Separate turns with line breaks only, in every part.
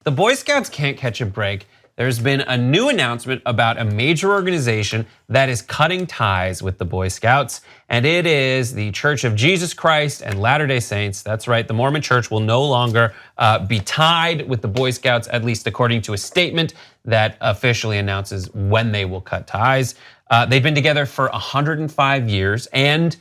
The Boy Scouts can't catch a break. There's been a new announcement about a major organization that is cutting ties with the Boy Scouts, and it is the Church of Jesus Christ and Latter-day Saints. That's right, the Mormon Church will no longer be tied with the Boy Scouts, at least according to a statement that officially announces when they will cut ties. They've been together for 105 years, and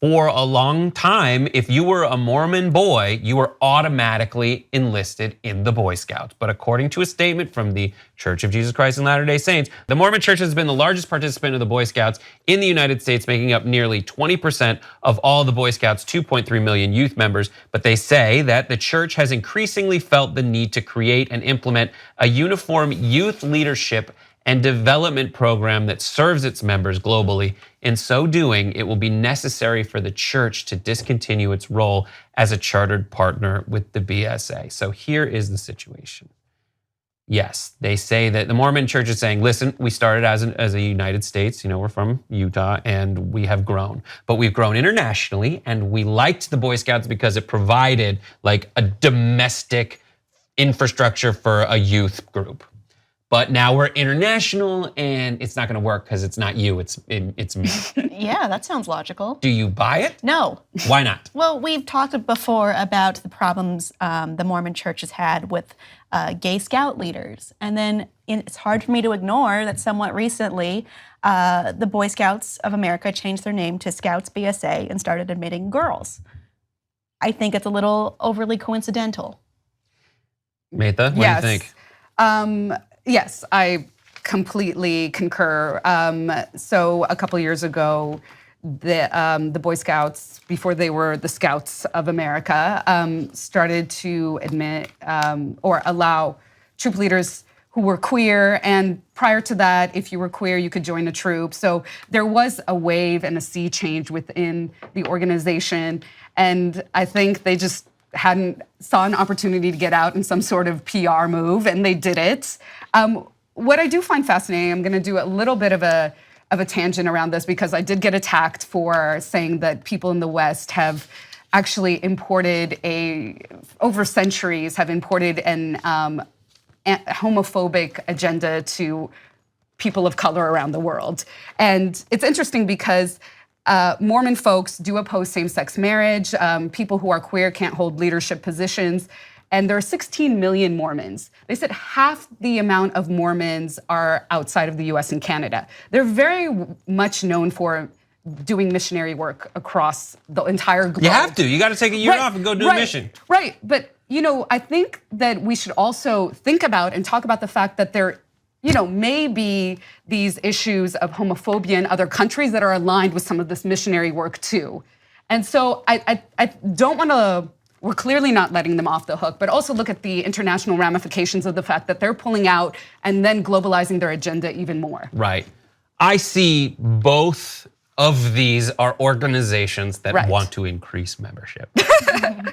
for a long time, if you were a Mormon boy, you were automatically enlisted in the Boy Scouts. But according to a statement from the Church of Jesus Christ and Latter-day Saints, the Mormon Church has been the largest participant of the Boy Scouts in the United States, making up nearly 20% of all the Boy Scouts' 2.3 million youth members. But they say that the church has increasingly felt the need to create and implement a uniform youth leadership and development program that serves its members globally. In so doing, it will be necessary for the church to discontinue its role as a chartered partner with the BSA. So here is the situation. Yes, they say that the Mormon Church is saying, listen, we started as a United States, we're from Utah and we have grown, but we've grown internationally and we liked the Boy Scouts because it provided like a domestic infrastructure for a youth group. But now we're international and it's not gonna work because it's not you, it's me.
Yeah, that sounds logical.
Do you buy it?
No.
Why not?
Well, we've talked before about the problems the Mormon Church has had with gay scout leaders. And then it's hard for me to ignore that somewhat recently, the Boy Scouts of America changed their name to Scouts BSA and started admitting girls. I think it's a little overly coincidental.
Matha, what do you think?
Yes, I completely concur. So a couple years ago, the Boy Scouts, before they were the Scouts of America, started to admit or allow troop leaders who were queer. And prior to that, if you were queer, you could join a troop. So there was a wave and a sea change within the organization. And I think they just saw an opportunity to get out in some sort of PR move, and they did it. What I do find fascinating, I'm going to do a little bit of a tangent around this because I did get attacked for saying that people in the West have actually imported over centuries have imported an homophobic agenda to people of color around the world. And it's interesting because Mormon folks do oppose same-sex marriage. People who are queer can't hold leadership positions. And there are 16 million Mormons. They said half the amount of Mormons are outside of the US and Canada. They're very much known for doing missionary work across the entire globe.
You have to. You got to take a year off and go do a mission.
Right. But, I think that we should also think about and talk about the fact that there may be these issues of homophobia in other countries that are aligned with some of this missionary work too. And so I don't want to, we're clearly not letting them off the hook, but also look at the international ramifications of the fact that they're pulling out and then globalizing their agenda even more.
Right. I see both of these are organizations that want to increase membership.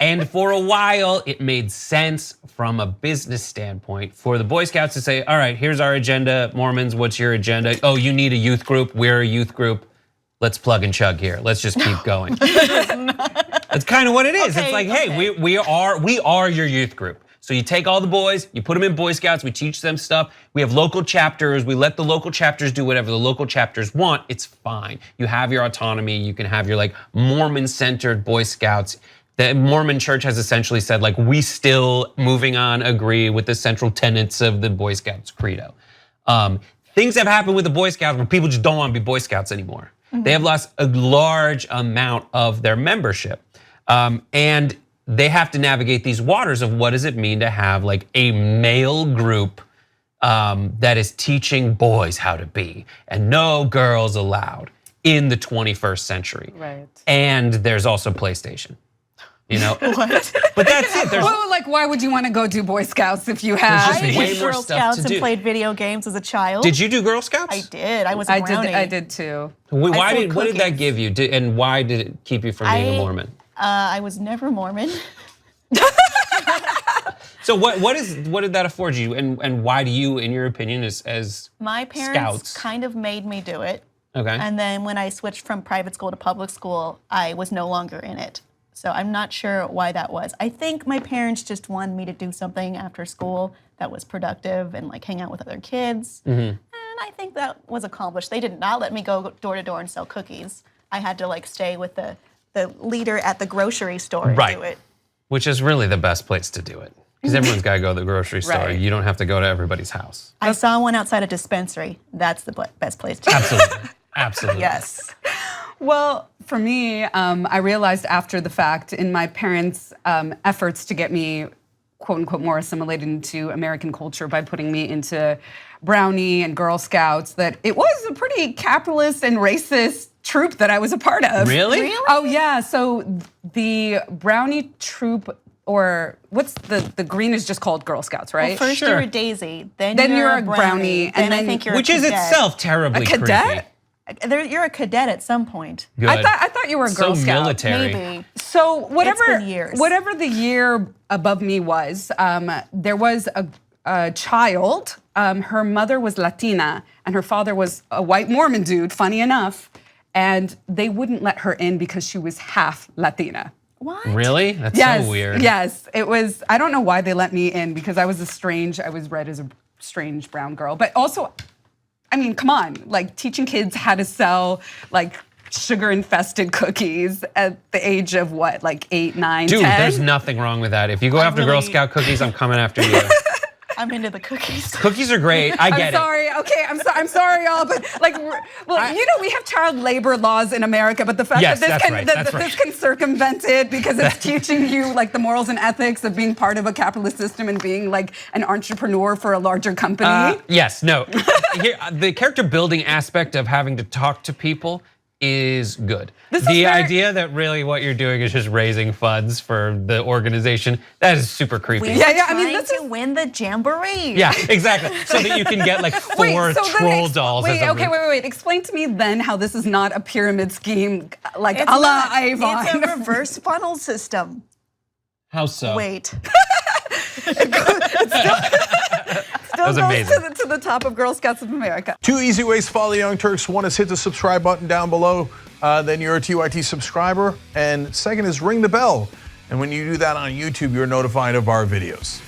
And for a while, it made sense from a business standpoint for the Boy Scouts to say, all right, here's our agenda. Mormons, what's your agenda? Oh, you need a youth group. We're a youth group. Let's plug and chug here. Let's just keep going. That's kind of what it is. It's like, hey, we are your youth group. So you take all the boys, you put them in Boy Scouts, we teach them stuff. We have local chapters, we let the local chapters do whatever the local chapters want. It's fine. You have your autonomy, you can have your like Mormon-centered Boy Scouts. The Mormon Church has essentially said like, we still, moving on, agree with the central tenets of the Boy Scouts credo. Things have happened with the Boy Scouts where people just don't want to be Boy Scouts anymore. Mm-hmm. They have lost a large amount of their membership. And they have to navigate these waters of what does it mean to have like a male group that is teaching boys how to be and no girls allowed in the 21st century.
Right.
And there's also PlayStation.
What?
But that's it.
Well, like, why would you want to go do Boy Scouts if you have?
There's just
I
way
did
more
Girl
stuff
Scouts
to
and
do.
played video games as a child.
Did you do Girl Scouts?
I did. I was a brownie.
I did too.
What
sold
did that
cookies.
give you? And why did it keep you from being a Mormon?
I was never Mormon.
So what did that afford you, and why do you, in your opinion, as
My parents
Scouts?
kind of made me do it.
Okay.
And then when I switched from private school to public school, I was no longer in it. So I'm not sure why that was. I think my parents just wanted me to do something after school that was productive and like hang out with other kids. And I think that was accomplished. They did not let me go door to door and sell cookies. I had to like stay with the leader at the grocery store and do it.
Which is really the best place to do it. Because everyone's got to go to the grocery store.
Right.
You don't have to go to everybody's house.
I saw one outside a dispensary. That's the best place to do it.
Absolutely. Absolutely.
Yes.
Well, for me, I realized after the fact in my parents' efforts to get me, quote unquote, more assimilated into American culture by putting me into Brownie and Girl Scouts that it was a pretty capitalist and racist troop that I was a part of.
Really?
Oh, yeah. So the Brownie troop, or what's the green is just called Girl Scouts, right?
Well, first you're a daisy, then
you're
you're
a
a
brownie, and
I
then-
think you're
Which
a
is
cadet.
itself terribly
A cadet?
You're a cadet at some point.
creepy. Good.
I thought you were a Girl
so
Scout.
military.
Maybe.
So whatever,
been years.
whatever the year above me was, there was a child. Her mother was Latina, and her father was a white Mormon dude. Funny enough, and they wouldn't let her in because she was half Latina.
What?
Really? That's
Yes,
so weird.
yes. It was. I don't know why they let me in because I was read as a strange brown girl, but also, I mean, come on, like teaching kids how to sell like sugar-infested cookies at the age of what, like 8, 9,
Dude,
10?
there's nothing wrong with that. If you go after Girl
really-
Scout cookies, I'm coming after you.
I'm into the cookies.
Cookies are great. I get
I'm sorry. Okay, I'm sorry, y'all, but like, we have child labor laws in America, but the fact
Yes,
that
that's right, that's
this can circumvent it because it's teaching you like the morals and ethics of being part of a capitalist system and being like an entrepreneur for a larger company.
Yes, no. Here, the character building aspect of having to talk to people is good.
This is
The
very-
idea that really what you're doing is just raising funds for the organization, that is super creepy.
We're
Yeah, I mean,
trying
this
to win the jamboree.
Yeah, exactly. So that you can get like 4
Wait, so then
troll dolls. or
Wait,
something.
okay, wait. Explain to me then how this is not a pyramid scheme like
It's
a la
not.
Avon.
It's a reverse funnel system.
How so?
Wait.
Still
was
goes
amazing.
to the top of Girl Scouts of America.
2 easy ways to follow the Young Turks. One is hit the subscribe button down below. Then you're a TYT subscriber. And second is ring the bell. And when you do that on YouTube, you're notified of our videos.